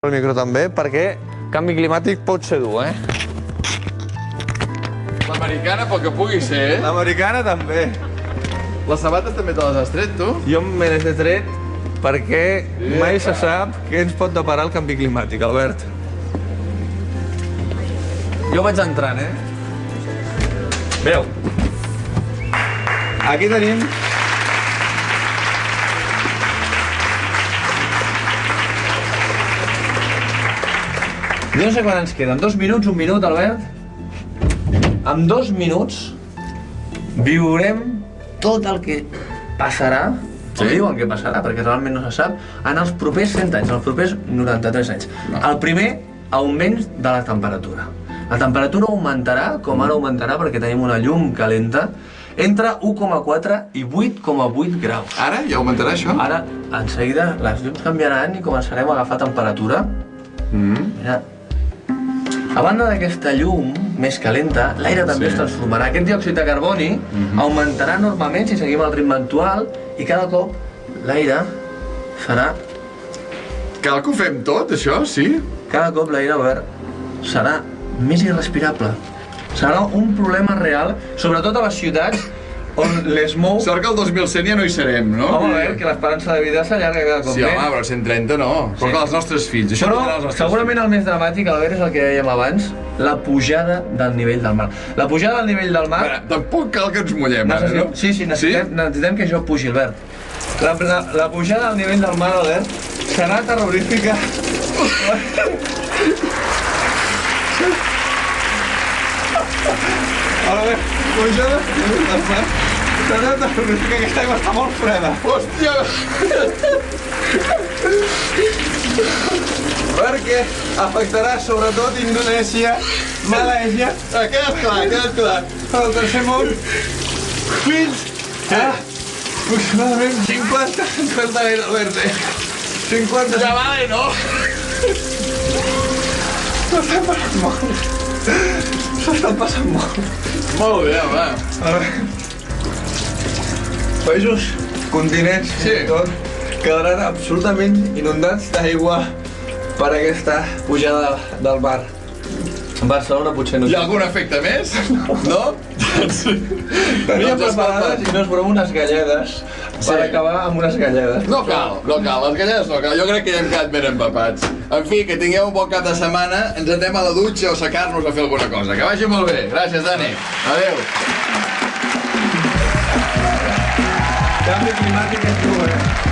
el micro també, perquè canvi climàtic pot ser dur, eh? L'americana pel que pugui ser, eh? L'americana també. Les sabates també te les has tret, tu? Jo me les he tret perquè mai se sap què ens pot deparar el canvi climàtic, Albert. Jo vaig entrant, eh? Veu. Aquí tenim... Jo no sé quan ens queden. 2 minuts, 1 minut, Albert? En 2 minuts viurem tot el que passarà, o diuen que passarà, perquè realment no se sap, en els propers 100 anys, en els propers 93 anys. El primer, augment de la temperatura. La temperatura augmentarà, com ara augmentarà perquè tenim una llum calenta, entre 1,4 i 8,8 graus. Ara ja augmentarà això? Ara, en seguida, les llums canviaran i començarem a agafar temperatura. Mira. A banda d'aquesta llum més calenta, l'aire també es transformarà. Aquest diòxid de carboni augmentarà enormement si seguim el ritme actual i cada cop l'aire serà... Cal que ho fem tot, això, sí? Cada cop l'aire, Albert, serà més irrespirable. Serà un problema real, sobretot a les ciutats on les mou... Sort que el 2100 ja no hi serem, no? Home, a veure, que l'esperança de vida s'allarga cada cop Sí, més. home, però 130 no. Però que els nostres fills, això tindran els Però nostres segurament el més dramàtic, Albert, és el que dèiem abans, la pujada del nivell del mar. La pujada del nivell del mar... Tampoc cal que ens mullem, ara, no? Sí, necessitem que això pugi, Albert. La pujada del nivell del mar, Albert, serà terrorífica. Albert, pujada del nivell del mar serà terrorífica, aquesta aigua està molt freda. Hòstia! Perquè afectarà sobretot Indonèsia, Malàisia... Ha quedat clar, ha quedat clar. El tercer món fins a aproximadament 50 anys, Albert. 50... Ja vale, no? S'estan passant molt. S'estan passant molt. Molt bé, home. A veure... Països, continents, tot, quedaran absolutament inundats d'aigua per aquesta pujada del mar. A Barcelona potser no... Hi ha algun efecte més? No? Teníem preparades, i no es broma, unes galledes per acabar amb unes galledes. No cal, les galledes no cal. Jo crec que ja hem quedat ben empapats. En fi, que tingueu un bon cap de setmana, ens anem a la dutxa o secar-nos a fer alguna cosa. Que vagi molt bé. Gràcies, Dani. Adéu. Canvi climàtic és dur, eh?